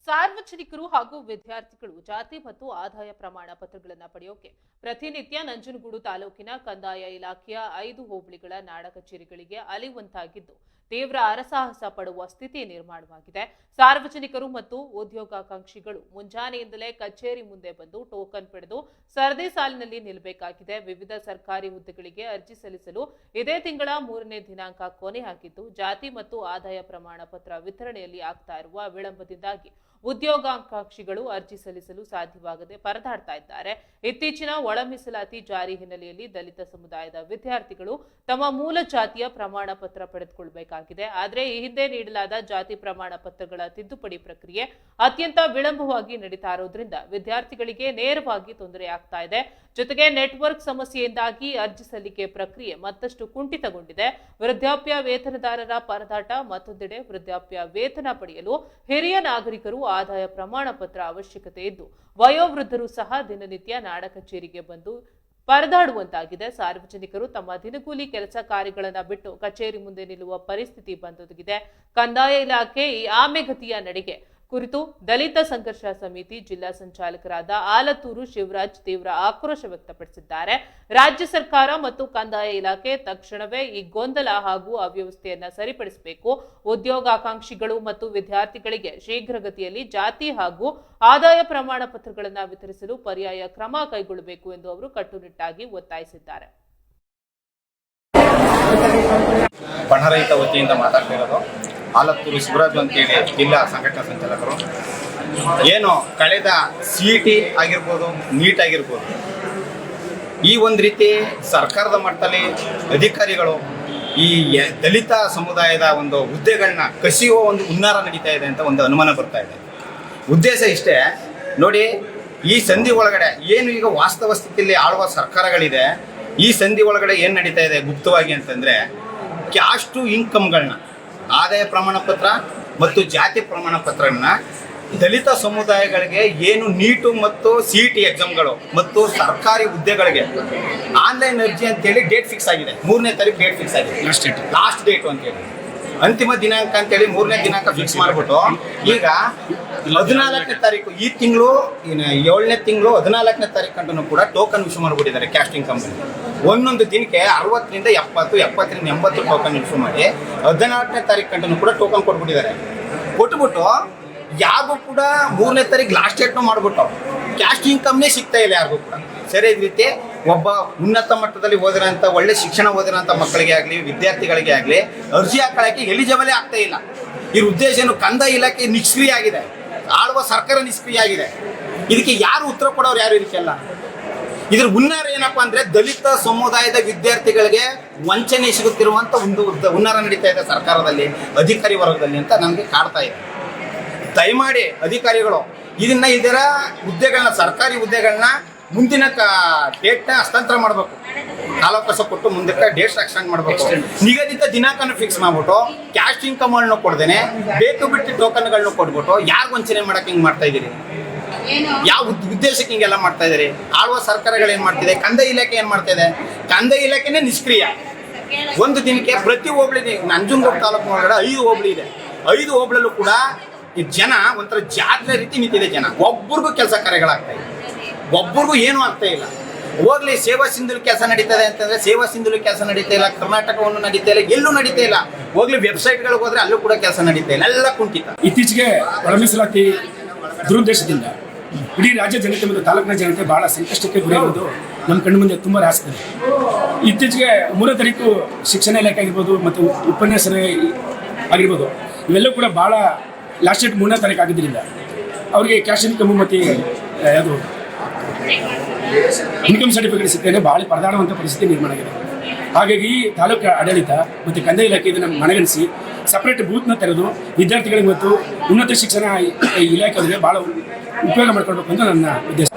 ಸಾರ್ವಜನಿಕರು ಹಾಗೂ ವಿದ್ಯಾರ್ಥಿಗಳು ಜಾತಿ ಮತ್ತು ಆದಾಯ ಪ್ರಮಾಣ ಪತ್ರಗಳನ್ನು ಪಡೆಯೋಕೆ ಪ್ರತಿನಿತ್ಯ ನಂಜನಗೂಡು ತಾಲೂಕಿನ ಕಂದಾಯ ಇಲಾಖೆಯ 5 ಹೋಬಳಿಗಳ ನಾಡ ಕಚೇರಿಗಳಿಗೆ ಅಲೆಯುವಂತಾಗಿದ್ದು ತೀವ್ರ ಹರಸಾಹಸ ಪಡುವ ಸ್ಥಿತಿ ನಿರ್ಮಾಣವಾಗಿದೆ. ಸಾರ್ವಜನಿಕರು ಮತ್ತು ಉದ್ಯೋಗಾಕಾಂಕ್ಷಿಗಳು ಮುಂಜಾನೆಯಿಂದಲೇ ಕಚೇರಿ ಮುಂದೆ ಬಂದು ಟೋಕನ್ ಪಡೆದು ಸರದಿ ಸಾಲಿನಲ್ಲಿ ನಿಲ್ಲಬೇಕಾಗಿದೆ. ವಿವಿಧ ಸರ್ಕಾರಿ ಹುದ್ದೆಗಳಿಗೆ ಅರ್ಜಿ ಸಲ್ಲಿಸಲು ಇದೇ ತಿಂಗಳ 3ನೇ ದಿನಾಂಕ ಕೊನೆಯಾಗಿದ್ದು ಜಾತಿ ಮತ್ತು ಆದಾಯ ಪ್ರಮಾಣ ಪತ್ರ ವಿತರಣೆಯಲ್ಲಿ ಆಗ್ತಾ ಇರುವ ವಿಳಂಬದಿಂದಾಗಿ ಉದ್ಯೋಗಾಕಾಂಕ್ಷಿಗಳು ಅರ್ಜಿ ಸಲ್ಲಿಸಲು ಸಾಧ್ಯವಾಗದೆ ಪರದಾಡ್ತಾ ಇದ್ದಾರೆ. ಇತ್ತೀಚಿನ ಒಳ ಮೀಸಲಾತಿ ಜಾರಿ ಹಿನ್ನೆಲೆಯಲ್ಲಿ ದಲಿತ ಸಮುದಾಯದ ವಿದ್ಯಾರ್ಥಿಗಳು ತಮ್ಮ ಮೂಲ ಜಾತಿಯ ಪ್ರಮಾಣ ಪತ್ರ ಪಡೆದುಕೊಳ್ಳಬೇಕಾಗಿದೆ. ಆದರೆ ಈ ಹಿಂದೆ ನೀಡಲಾದ ಜಾತಿ ಪ್ರಮಾಣ ಪತ್ರಗಳ ತಿದ್ದುಪಡಿ ಪ್ರಕ್ರಿಯೆ ಅತ್ಯಂತ ವಿಳಂಬವಾಗಿ ನಡೀತಾ ಇರೋದ್ರಿಂದ ವಿದ್ಯಾರ್ಥಿಗಳಿಗೆ ನೇರವಾಗಿ ತೊಂದರೆಯಾಗ್ತಾ ಇದೆ. ಜೊತೆಗೆ ನೆಟ್ವರ್ಕ್ ಸಮಸ್ಯೆಯಿಂದಾಗಿ ಅರ್ಜಿ ಸಲ್ಲಿಕೆ ಪ್ರಕ್ರಿಯೆ ಮತ್ತಷ್ಟು ಕುಂಠಿತಗೊಂಡಿದೆ. ವೃದ್ಧಾಪ್ಯ ವೇತನದಾರರ ಪರದಾಟ ಮತ್ತೊಂದೆಡೆ ವೃದ್ಧಾಪ್ಯ ವೇತನ ಪಡೆಯಲು ಹಿರಿಯ ನಾಗರಿಕರು ಆದಾಯ ಪ್ರಮಾಣ ಪತ್ರ ಅವಶ್ಯಕತೆ ಇದ್ದು ವಯೋವೃದ್ಧರು ಸಹ ದಿನನಿತ್ಯ ನಾಡ ಕಚೇರಿಗೆ ಬಂದು ಪರದಾಡುವಂತಾಗಿದೆ. ಸಾರ್ವಜನಿಕರು ತಮ್ಮ ದಿನಗೂಲಿ ಕೆಲಸ ಕಾರ್ಯಗಳನ್ನು ಬಿಟ್ಟು ಕಚೇರಿ ಮುಂದೆ ನಿಲ್ಲುವ ಪರಿಸ್ಥಿತಿ ಬಂದೊದಗಿದೆ. ಕಂದಾಯ ಇಲಾಖೆ ಈ ಆಮೆಗತಿಯ ನಡೆಗೆ ಕುರಿತು ದಲಿತ ಸಂಘರ್ಷ ಸಮಿತಿ ಜಿಲ್ಲಾ ಸಂಚಾಲಕರಾದ ಆಲತ್ತೂರು ಶಿವರಾಜ್ ತೀವ್ರ ಆಕ್ರೋಶ ವ್ಯಕ್ತಪಡಿಸಿದ್ದಾರೆ. ರಾಜ್ಯ ಸರ್ಕಾರ ಮತ್ತು ಕಂದಾಯ ಇಲಾಖೆ ತಕ್ಷಣವೇ ಈ ಗೊಂದಲ ಹಾಗೂ ಅವ್ಯವಸ್ಥೆಯನ್ನ ಸರಿಪಡಿಸಬೇಕು. ಉದ್ಯೋಗಾಕಾಂಕ್ಷಿಗಳು ಮತ್ತು ವಿದ್ಯಾರ್ಥಿಗಳಿಗೆ ಶೀಘ್ರಗತಿಯಲ್ಲಿ ಜಾತಿ ಹಾಗೂ ಆದಾಯ ಪ್ರಮಾಣ ಪತ್ರಗಳನ್ನು ವಿತರಿಸಲು ಪರ್ಯಾಯ ಕ್ರಮ ಕೈಗೊಳ್ಳಬೇಕು ಎಂದು ಅವರು ಕಟ್ಟುನಿಟ್ಟಾಗಿ ಒತ್ತಾಯಿಸಿದ್ದಾರೆ. ಬಣರಹಿತ ವತಿಯಿಂದ ಮಾತಾಡ್ತಿರೋದು ಆಲತ್ತೂರು ಶಿವರಾಜ್ ಅಂತೇಳಿ ಜಿಲ್ಲಾ ಸಂಘಟನಾ ಸಂಚಾಲಕರು. ಏನು ಕಳೆದ CET ಆಗಿರ್ಬೋದು, ನೀಟ್ ಆಗಿರ್ಬೋದು, ಈ ಒಂದು ರೀತಿ ಸರ್ಕಾರದ ಮಟ್ಟದಲ್ಲಿ ಅಧಿಕಾರಿಗಳು ಈ ದಲಿತ ಸಮುದಾಯದ ಒಂದು ಹುದ್ದೆಗಳನ್ನ ಕಸಿಯುವ ಒಂದು ಹುನ್ನಾರ ನಡೀತಾ ಇದೆ ಅಂತ ಒಂದು ಅನುಮಾನ ಬರ್ತಾ ಇದೆ. ಉದ್ದೇಶ ಇಷ್ಟೇ ನೋಡಿ, ಈ ಸಂಧಿ ಒಳಗಡೆ ಏನು ಈಗ ವಾಸ್ತವ ಸ್ಥಿತಿಯಲ್ಲಿ ಆಳುವ ಸರ್ಕಾರಗಳಿದೆ, ಈ ಸಂಧಿ ಒಳಗಡೆ ಏನು ನಡೀತಾ ಇದೆ ಗುಪ್ತವಾಗಿ ಅಂತಂದರೆ, ಕ್ಯಾಶ್ ಟು ಇನ್ಕಮ್ಗಳನ್ನ ಆದಾಯ ಪ್ರಮಾಣ ಪತ್ರ ಮತ್ತು ಜಾತಿ ಪ್ರಮಾಣ ಪತ್ರಗಳನ್ನ ದಲಿತ ಸಮುದಾಯಗಳಿಗೆ ಏನು ನೀಟು ಮತ್ತು CET ಎಕ್ಸಾಮ್ಗಳು ಮತ್ತು ಸರ್ಕಾರಿ ಹುದ್ದೆಗಳಿಗೆ ಆನ್ಲೈನ್ ಅರ್ಜಿ ಅಂತೇಳಿ ಡೇಟ್ ಫಿಕ್ಸ್ ಆಗಿದೆ. 3ನೇ ತಾರೀಕು ಡೇಟ್ ಫಿಕ್ಸ್ ಆಗಿದೆ, ಲಾಸ್ಟ್ ಡೇಟು ಅಂತೇಳಿ ಅಂತಿಮ ದಿನಾಂಕ ಅಂತೇಳಿ 3ನೇ ದಿನಾಂಕ ಫಿಕ್ಸ್ ಮಾಡಿಬಿಟ್ಟು ಈಗ 14ನೇ ತಾರೀಕು ಈ ತಿಂಗಳು 7ನೇ ತಿಂಗಳು 14ನೇ ತಾರೀಕು ಗಂಟನೂ ಕೂಡ ಟೋಕನ್ ಇಶ್ಯೂ ಮಾಡಿಬಿಟ್ಟಿದ್ದಾರೆ. ಕ್ಯಾಸ್ಟಿಂಗ್ ಕಂಪನಿ ಒಂದೊಂದು ದಿನಕ್ಕೆ 60ರಿಂದ 70, 70ರಿಂದ 80 ಟೋಕನ್ ಇಶ್ಯೂ ಮಾಡಿ 14ನೇ ತಾರೀಕು ಗಂಟನೂ ಕೂಡ ಟೋಕನ್ ಕೊಟ್ಬಿಟ್ಟಿದ್ದಾರೆ. ಕೊಟ್ಬಿಟ್ಟು ಯಾರಿಗೂ ಕೂಡ 3ನೇ ತಾರೀಕು ಲಾಸ್ಟ್ ಡೇಟ್ನು ಮಾಡಿಬಿಟ್ಟು ಕ್ಯಾಸ್ಟಿಂಗ್ ಕಂಪ್ನಿ ಸಿಗ್ತಾ ಇಲ್ಲ ಯಾರಿಗೂ ಕೂಡ. ಸರಿಯಾದ ರೀತಿ ಒಬ್ಬ ಉನ್ನತ ಮಟ್ಟದಲ್ಲಿ ಓದಿರೋಂಥ ಒಳ್ಳೆ ಶಿಕ್ಷಣ ಓದಿರೋಂಥ ಮಕ್ಕಳಿಗೆ ಆಗಲಿ ವಿದ್ಯಾರ್ಥಿಗಳಿಗೆ ಆಗಲಿ ಅರ್ಜಿ ಹಾಕೊಳ್ಳೋಕ್ಕೆ ಎಲಿಜಿಬಲೇ ಆಗ್ತಾ ಇಲ್ಲ. ಈ ಉದ್ದೇಶ ಏನು, ಕಂದಾಯ ಇಲಾಖೆ ನಿಷ್ಕ್ರಿಯ ಆಗಿದೆ, ಆಳುವ ಸರ್ಕಾರ ನಿಷ್ಕ್ರಿಯ ಆಗಿದೆ. ಇದಕ್ಕೆ ಯಾರು ಉತ್ತರ ಕೊಡೋರು ಯಾರು ಇದಕ್ಕೆಲ್ಲ? ಇದ್ರ ಹುನ್ನಾರ ಏನಪ್ಪಾ ಅಂದರೆ ದಲಿತ ಸಮುದಾಯದ ವಿದ್ಯಾರ್ಥಿಗಳಿಗೆ ವಂಚನೆ ಸಿಗುತ್ತಿರುವಂಥ ಒಂದು ಹುನ್ನಾರ ನಡೀತಾ ಇದೆ ಸರ್ಕಾರದಲ್ಲಿ, ಅಧಿಕಾರಿ ವರ್ಗದಲ್ಲಿ ಅಂತ ನಮಗೆ ಕಾಡ್ತಾ ಇದೆ. ದಯಮಾಡಿ ಅಧಿಕಾರಿಗಳು ಇದರ ಹುದ್ದೆಗಳನ್ನ, ಸರ್ಕಾರಿ ಹುದ್ದೆಗಳನ್ನ ಮುಂದಿನ ಡೇಟ್ನ ಹಸ್ತಾಂತರ ಮಾಡಬೇಕು. ಕಾಲಾವಕಾಶ ಕೊಟ್ಟು ಮುಂದಕ್ಕೆ ಡೇಟ್ ಎಕ್ಸ್ಟೆಂಡ್ ಮಾಡಬೇಕು. ನಿಗದಿತ ದಿನಾಂಕನ ಫಿಕ್ಸ್ ಮಾಡ್ಬಿಟ್ಟು ಕ್ಯಾಶ್ ಇನ್ಕಮ್ಗಳನ್ನ ಕೊಡ್ದೇನೆ ಬೇಕು ಬಿಟ್ಟು ಟೋಕನ್ಗಳನ್ನ ಕೊಟ್ಬಿಟ್ಟು ಯಾರು ವಂಚನೆ ಮಾಡಕ್ಕೆ ಹಿಂಗೆ ಮಾಡ್ತಾ ಇದ್ದೀರಿ? ಯಾವ ಉದ್ದೇಶಕ್ಕೆ ಹಿಂಗೆಲ್ಲ ಮಾಡ್ತಾ ಇದ್ದೀರಿ? ಆಳುವ ಸರ್ಕಾರಗಳು ಏನು ಮಾಡ್ತಿದೆ, ಕಂದಾಯ ಇಲಾಖೆ ಏನು ಮಾಡ್ತಾ ಇದೆ? ಕಂದಾಯ ಇಲಾಖೆನೇ ನಿಷ್ಕ್ರಿಯ. ಒಂದು ದಿನಕ್ಕೆ ಪ್ರತಿ ಹೋಬಳಿ, ನಂಜನಗೂಡು ತಾಲೂಕು ಒಳಗಡೆ 5 ಹೋಬಳಿ ಇದೆ. 5 ಹೋಬಳಲ್ಲೂ ಕೂಡ ಈ ಜನ ಒಂಥರ ಜಾತ್ರೆ ರೀತಿ ನಿಂತಿದೆ. ಜನ ಒಬ್ಬರಿಗೂ ಕೆಲಸ ಕಾರ್ಯಗಳಾಗ್ತಾ ಇದೆ, ಒಬ್ಬರಿಗೂ ಏನೂ ಆಗ್ತಾ ಇಲ್ಲ. ಹೋಗ್ಲಿ ಸೇವಾ ಸಿಂಧುಲಿ ಕೆಲಸ ನಡೀತದೆ ಅಂತಂದ್ರೆ ಸೇವಾ ಸಿಂಧುಲಿ ಕೆಲಸ ನಡೀತಾ ಇಲ್ಲ, ಕರ್ನಾಟಕವನ್ನು ನಡೀತಾ ಇಲ್ಲ, ಎಲ್ಲೂ ನಡೀತಾ ಇಲ್ಲ. ಹೋಗ್ಲಿ ವೆಬ್ಸೈಟ್ಗಳಿಗೆ ಹೋದ್ರೆ ಅಲ್ಲೂ ಕೂಡ ಕೆಲಸ ನಡೀತಾ ಇಲ್ಲ, ಎಲ್ಲ ಕುಂಠಿತ. ಇತ್ತೀಚೆಗೆ ಒಳ ಮೀಸಲಾತಿ ದುರುದ್ದೇಶದಿಂದ ಇಡೀ ರಾಜ್ಯ ಜನತೆ ಮತ್ತು ತಾಲೂಕಿನ ಜನತೆ ಬಹಳ ಸಂಕಷ್ಟಕ್ಕೆ ಗುರಿಯಾಗುವುದು ನಮ್ಮ ಕಣ್ಣು ಮುಂದೆ ತುಂಬ ರಾಸಿದೆ. ಇತ್ತೀಚೆಗೆ 3ನೇ ತಾರೀಕು ಶಿಕ್ಷಣ ಇಲಾಖೆ ಆಗಿರ್ಬೋದು ಮತ್ತು ಉಪನ್ಯಾಸ ಆಗಿರ್ಬೋದು, ಇವೆಲ್ಲವೂ ಕೂಡ ಭಾಳ ಲಾಸ್ಟ್ ಡೇಟ್ 3ನೇ ತಾರೀಕು ಆಗಿದ್ದರಿಂದ ಅವರಿಗೆ ಕ್ಯಾಶ್ ಇನ್ಕಮ್ ಮತ್ತು ಅದು ಇನ್ಕಮ್ ಸರ್ಟಿಫಿಕೇಟ್ ಸಿಗ್ತೇನೆ ಭಾಳ ಪರದಾಡುವಂಥ ಪರಿಸ್ಥಿತಿ ನಿರ್ಮಾಣ ಆಗಿದೆ. ಹಾಗಾಗಿ ತಾಲೂಕು ಆಡಳಿತ ಮತ್ತು ಕಂದಾಯ ಇಲಾಖೆ ಇದನ್ನು ಮನಗಣಿಸಿ ಸಪ್ರೇಟ್ ಬೂತ್ನ ತೆರೆದು ವಿದ್ಯಾರ್ಥಿಗಳಿಗೆ ಮತ್ತು ಉನ್ನತ ಶಿಕ್ಷಣ ಇಲಾಖೆಯವರಿಗೆ ಭಾಳ ಉಪಯೋಗ ಮಾಡಿಕೊಳ್ಬೇಕು ಅಂತ ನನ್ನ ಉದ್ದೇಶ.